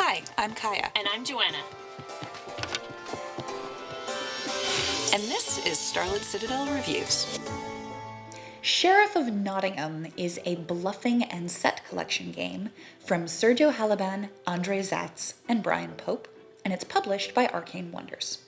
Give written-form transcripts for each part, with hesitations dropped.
Hi, I'm Kaya. And I'm Joanna. And this is Starlit Citadel Reviews. Sheriff of Nottingham is a bluffing and set collection game from Sergio Halaban, Andre Zatz, and Brian Pope, and it's published by Arcane Wonders.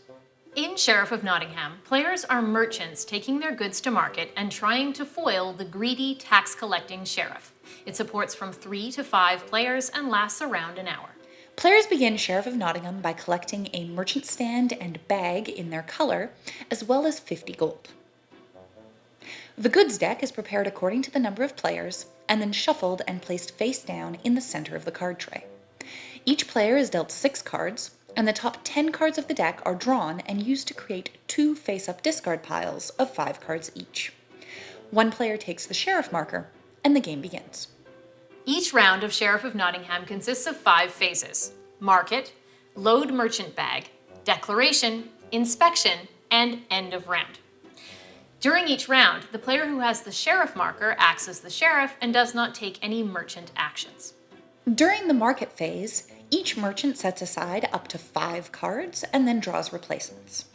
In Sheriff of Nottingham, players are merchants taking their goods to market and trying to foil the greedy, tax-collecting sheriff. It supports from 3 to 5 players and lasts around an hour. Players begin Sheriff of Nottingham by collecting a merchant stand and bag in their color, as well as 50 gold. The goods deck is prepared according to the number of players, and then shuffled and placed face down in the center of the card tray. Each player is dealt 6 cards, and the top 10 cards of the deck are drawn and used to create 2 face-up discard piles of 5 cards each. One player takes the sheriff marker, and the game begins. Each round of Sheriff of Nottingham consists of 5 phases: Market, Load Merchant Bag, Declaration, Inspection, and End of Round. During each round, the player who has the sheriff marker acts as the sheriff and does not take any merchant actions. During the market phase, each merchant sets aside up to 5 cards and then draws replacements.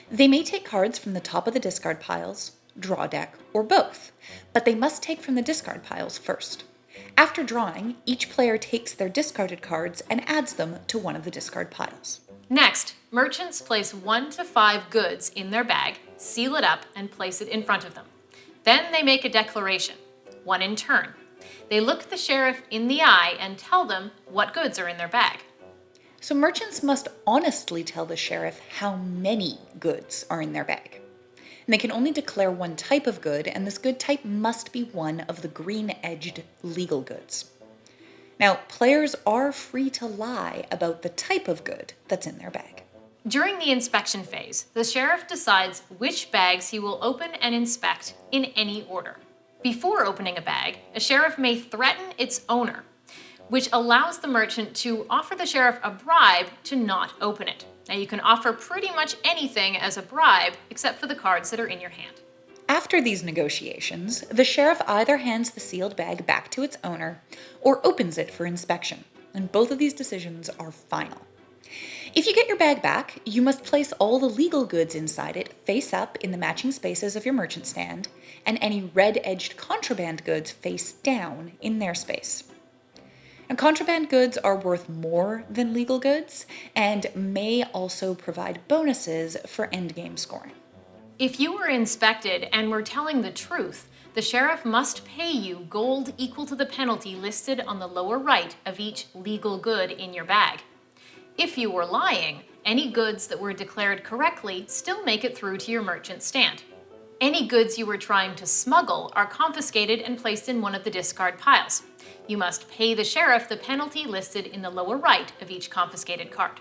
They may take cards from the top of the discard piles, draw deck, or both, but they must take from the discard piles first. After drawing, each player takes their discarded cards and adds them to one of the discard piles. Next, merchants place 1 to 5 goods in their bag, seal it up, and place it in front of them. Then they make a declaration, one in turn. They look the sheriff in the eye and tell them what goods are in their bag. So merchants must honestly tell the sheriff how many goods are in their bag. And they can only declare one type of good, and this good type must be one of the green-edged legal goods. Now, players are free to lie about the type of good that's in their bag. During the inspection phase, the sheriff decides which bags he will open and inspect in any order. Before opening a bag, a sheriff may threaten its owner, which allows the merchant to offer the sheriff a bribe to not open it. Now, you can offer pretty much anything as a bribe except for the cards that are in your hand. After these negotiations, the sheriff either hands the sealed bag back to its owner or opens it for inspection, and both of these decisions are final. If you get your bag back, you must place all the legal goods inside it face up in the matching spaces of your merchant stand, and any red-edged contraband goods face down in their space. And contraband goods are worth more than legal goods and may also provide bonuses for endgame scoring. If you were inspected and were telling the truth, the sheriff must pay you gold equal to the penalty listed on the lower right of each legal good in your bag. If you were lying, any goods that were declared correctly still make it through to your merchant stand. Any goods you were trying to smuggle are confiscated and placed in one of the discard piles. You must pay the sheriff the penalty listed in the lower right of each confiscated card.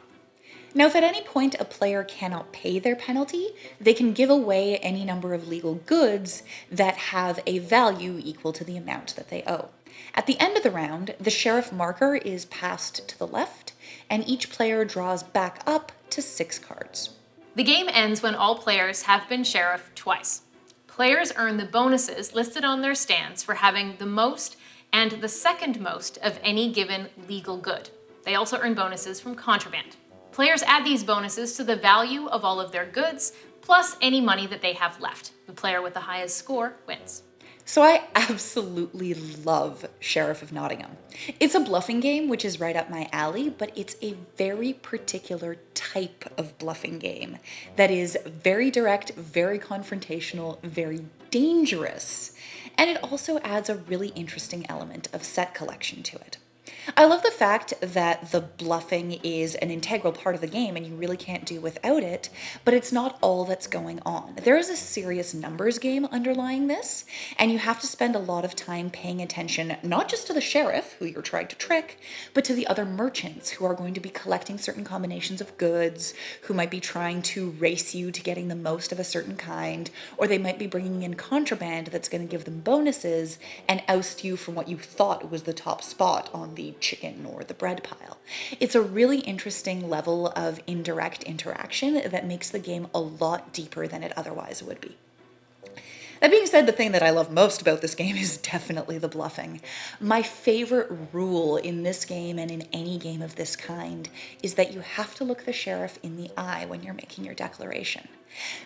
Now, if at any point a player cannot pay their penalty, they can give away any number of legal goods that have a value equal to the amount that they owe. At the end of the round, the sheriff marker is passed to the left, and each player draws back up to 6 cards. The game ends when all players have been sheriff twice. Players earn the bonuses listed on their stands for having the most and the second most of any given legal good. They also earn bonuses from contraband. Players add these bonuses to the value of all of their goods, plus any money that they have left. The player with the highest score wins. So I absolutely love Sheriff of Nottingham. It's a bluffing game, which is right up my alley, but it's a very particular type of bluffing game that is very direct, very confrontational, very dangerous, and it also adds a really interesting element of set collection to it. I love the fact that the bluffing is an integral part of the game and you really can't do without it, but it's not all that's going on. There is a serious numbers game underlying this, and you have to spend a lot of time paying attention not just to the sheriff, who you're trying to trick, but to the other merchants who are going to be collecting certain combinations of goods, who might be trying to race you to getting the most of a certain kind, or they might be bringing in contraband that's going to give them bonuses and oust you from what you thought was the top spot on the chicken or the bread pile. It's a really interesting level of indirect interaction that makes the game a lot deeper than it otherwise would be. That being said, the thing that I love most about this game is definitely the bluffing. My favorite rule in this game and in any game of this kind is that you have to look the sheriff in the eye when you're making your declaration.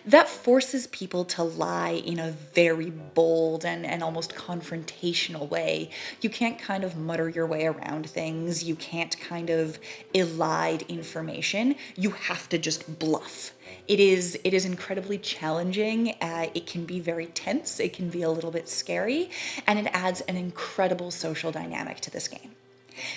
That forces people to lie in a very bold and almost confrontational way. You can't kind of mutter your way around things. You can't kind of elide information. You have to just bluff. It is incredibly challenging. It can be very tense. It can be a little bit scary, and it adds an incredible social dynamic to this game.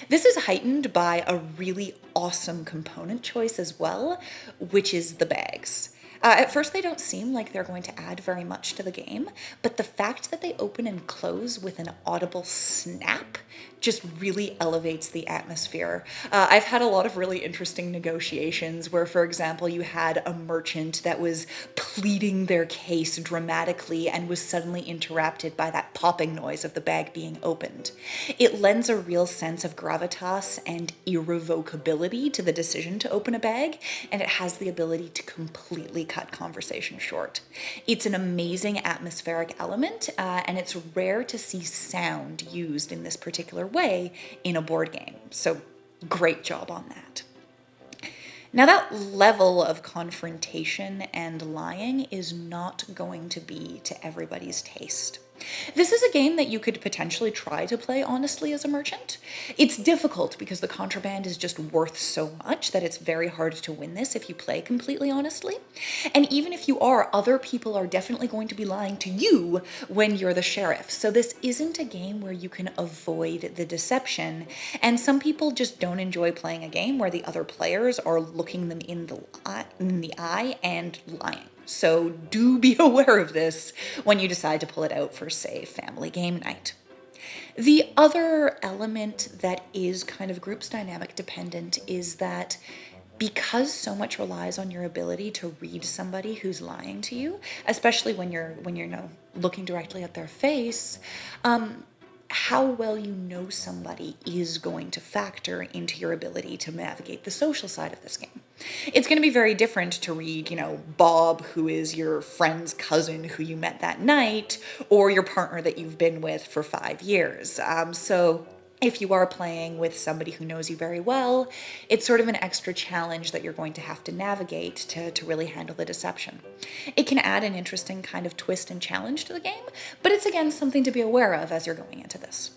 This is heightened by a really awesome component choice as well, which is the bags. At first, they don't seem like they're going to add very much to the game, but the fact that they open and close with an audible snap just really elevates the atmosphere. I've had a lot of really interesting negotiations where, for example, you had a merchant that was pleading their case dramatically and was suddenly interrupted by that popping noise of the bag being opened. It lends a real sense of gravitas and irrevocability to the decision to open a bag, and it has the ability to completely cut conversation short. It's an amazing atmospheric element, and it's rare to see sound used in this particular way in a board game. So great job on that. Now, that level of confrontation and lying is not going to be to everybody's taste. This is a game that you could potentially try to play honestly as a merchant. It's difficult because the contraband is just worth so much that it's very hard to win this if you play completely honestly. And even if you are, other people are definitely going to be lying to you when you're the sheriff. So this isn't a game where you can avoid the deception. And some people just don't enjoy playing a game where the other players are looking them in the eye and lying. So do be aware of this when you decide to pull it out for, say, family game night. The other element that is kind of groups dynamic dependent is that because so much relies on your ability to read somebody who's lying to you, especially when you're looking directly at their face, how well you know somebody is going to factor into your ability to navigate the social side of this game. It's going to be very different to read, Bob, who is your friend's cousin who you met that night, or your partner that you've been with for 5 years. So if you are playing with somebody who knows you very well, it's sort of an extra challenge that you're going to have to navigate to really handle the deception. It can add an interesting kind of twist and challenge to the game, but it's again something to be aware of as you're going into this.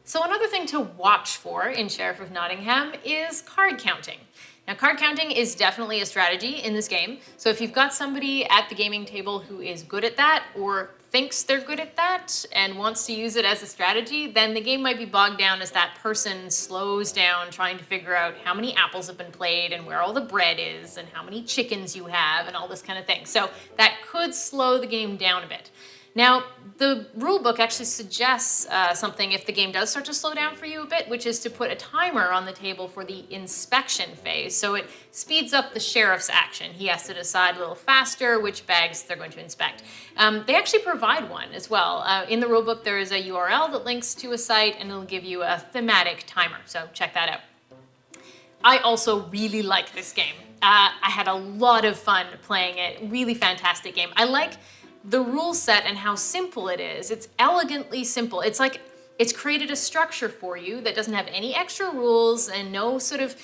So another thing to watch for in Sheriff of Nottingham is card counting. Now, card counting is definitely a strategy in this game. So if you've got somebody at the gaming table who is good at that or thinks they're good at that and wants to use it as a strategy, then the game might be bogged down as that person slows down trying to figure out how many apples have been played and where all the bread is and how many chickens you have and all this kind of thing. So that could slow the game down a bit. Now, the rulebook actually suggests something if the game does start to slow down for you a bit, which is to put a timer on the table for the inspection phase. So it speeds up the sheriff's action. He has to decide a little faster which bags they're going to inspect. They actually provide one as well. In the rulebook, there is a URL that links to a site, and it'll give you a thematic timer. So check that out. I also really like this game. I had a lot of fun playing it. Really fantastic game. I like the rule set and how simple it is. It's elegantly simple. It's like it's created a structure for you that doesn't have any extra rules and no sort of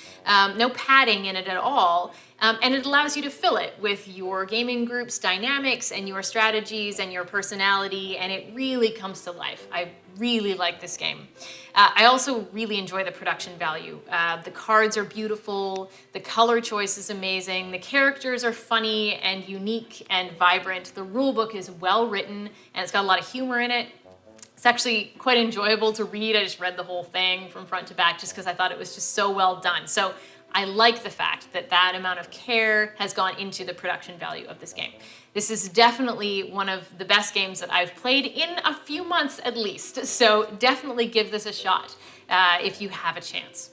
no padding in it at all. And it allows you to fill it with your gaming group's dynamics and your strategies and your personality, and it really comes to life. I really like this game. I also really enjoy the production value. The cards are beautiful, the color choice is amazing, the characters are funny and unique and vibrant, the rulebook is well written, and it's got a lot of humor in it. It's actually quite enjoyable to read. I just read the whole thing from front to back just because I thought it was just so well done. So I like the fact that that amount of care has gone into the production value of this game. This is definitely one of the best games that I've played in a few months at least. So definitely give this a shot if you have a chance.